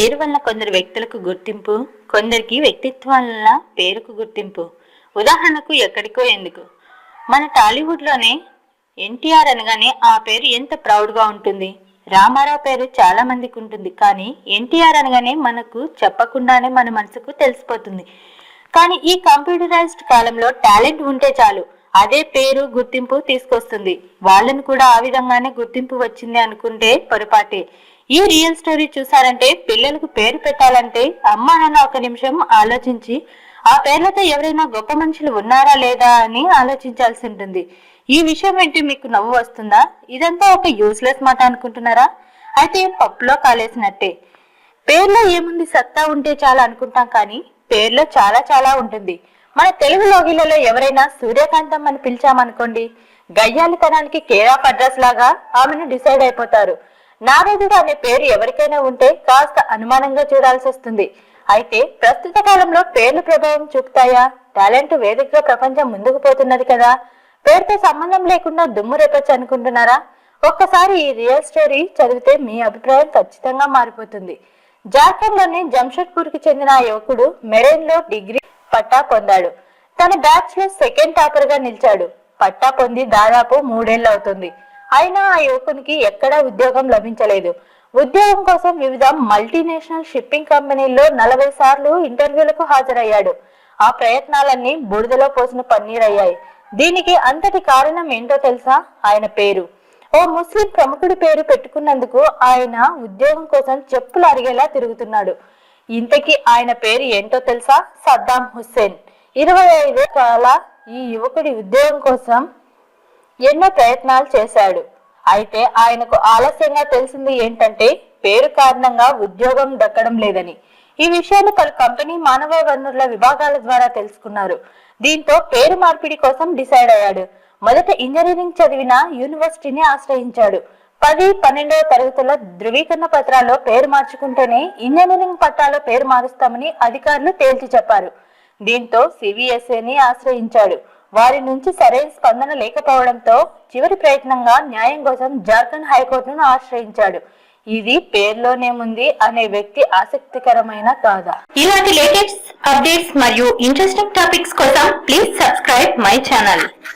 పేరు వలన కొందరు వ్యక్తులకు గుర్తింపు, కొందరికి వ్యక్తిత్వం వలన పేరుకు గుర్తింపు. ఉదాహరణకు ఎక్కడికో ఎందుకు, మన టాలీవుడ్లోనే ఎన్టీఆర్ అనగానే ఆ పేరు ఎంత ప్రౌడ్గా ఉంటుంది. రామారావు పేరు చాలా మందికి ఉంటుంది, కానీ ఎన్టీఆర్ అనగానే మనకు చెప్పకుండానే మన మనసుకు తెలిసిపోతుంది. కానీ ఈ కంప్యూటరైజ్డ్ కాలంలో టాలెంట్ ఉంటే చాలు, అదే పేరు గుర్తింపు తీసుకొస్తుంది. వాళ్ళను కూడా ఆ విధంగానే గుర్తింపు వచ్చింది అనుకుంటే పొరపాటే. ఈ రియల్ స్టోరీ చూసారంటే పిల్లలకు పేరు పెట్టాలంటే అమ్మా నాన్న ఒక నిమిషం ఆలోచించి ఆ పేర్లతో ఎవరైనా గొప్ప మనుషులు ఉన్నారా లేదా అని ఆలోచించాల్సి ఉంటుంది. ఈ విషయం ఏంటి మీకు నవ్వు వస్తుందా? ఇదంతా ఒక యూస్లెస్ మాట అనుకుంటున్నారా? అయితే పప్పులో కాలేసినట్టే. పేర్లో ఏముంది, సత్తా ఉంటే చాలా అనుకుంటాం, కానీ పేర్లో చాలా చాలా ఉంటుంది. మన తెలుగు లోగిలలో ఎవరైనా సూర్యకాంతం అని పిలిచామనుకోండి, గయ్యాలితనానికి కేర్ ఆఫ్ అడ్రస్ లాగా ఆమెను డిసైడ్ అయిపోతారు. నారదుడు అనే పేరు ఎవరికైనా ఉంటే కాస్త అనుమానంగా చూడాల్సి వస్తుంది. అయితే ప్రస్తుత కాలంలో పేర్లు ప్రభావం చూపుతాయా? టాలెంట్ వేదికగా ప్రపంచం ముందుకు పోతున్నది కదా, పేరుతో సంబంధం లేకుండా దుమ్ము రేపచ్చు అనుకుంటున్నారా? ఒక్కసారి ఈ రియల్ స్టోరీ చదివితే మీ అభిప్రాయం ఖచ్చితంగా మారిపోతుంది. జార్ఖండ్ లోని జంషెడ్పూర్ కి చెందిన ఆ యువకుడు మెరైన్ లో డిగ్రీ పట్టా పొందాడు. తన బ్యాచ్ లో సెకండ్ టాపర్ గా నిలిచాడు. పట్టా పొంది దాదాపు 3 ఏళ్లు అవుతుంది. అయినా ఆ యువకునికి ఎక్కడా ఉద్యోగం లభించలేదు. ఉద్యోగం కోసం వివిధ మల్టీనేషనల్ షిప్పింగ్ కంపెనీల్లో 40 సార్లు ఇంటర్వ్యూలకు హాజరయ్యాడు. ఆ ప్రయత్నాలన్నీ బూడిదలో పోసిన పన్నీరయ్యాయి. దీనికి అంతటి కారణం ఏంటో తెలుసా? ఆయన పేరు. ఓ ముస్లిం ప్రముఖుడి పేరు పెట్టుకున్నందుకు ఆయన ఉద్యోగం కోసం చెప్పులు అరిగేలా తిరుగుతున్నాడు. ఇంతకీ ఆయన పేరు ఏంటో తెలుసా? సద్దాం హుస్సేన్. 25 కాల ఈ యువకుడి ఉద్యోగం కోసం ఎన్నో ప్రయత్నాలు చేశాడు. అయితే ఆయనకు ఆలస్యంగా తెలిసింది ఏంటంటే పేరు కారణంగా ఉద్యోగం దక్కడం లేదని. ఈ విషయాన్ని పలు కంపెనీ మానవ వనరుల విభాగాల ద్వారా తెలుసుకున్నారు. దీంతో పేరు మార్పిడి కోసం డిసైడ్ అయ్యాడు. మొదట ఇంజనీరింగ్ చదివిన యూనివర్సిటీని ఆశ్రయించాడు. 10, 12వ తరగతుల ధృవీకరణ పత్రాల్లో పేరు మార్చుకుంటేనే ఇంజనీరింగ్ పట్టాలో పేరు మారుస్తామని అధికారులు తేల్చి చెప్పారు. దీంతో సిబిఎస్ఈని ఆశ్రయించాడు. వారి నుంచి సరైన స్పందన లేకపోవడంతో చివరి ప్రయత్నంగా న్యాయం కోసం జార్ఖండ్ హైకోర్టును ఆశ్రయించాడు. ఇది పేర్లోనే ఉంది అనే వ్యక్తి ఆసక్తికరమైన కాదా? ఇలాంటి లేటెస్ట్ అప్డేట్స్ మరియు ఇంట్రెస్టింగ్ టాపిక్స్ కోసం ప్లీజ్ సబ్స్క్రైబ్ మై ఛానల్.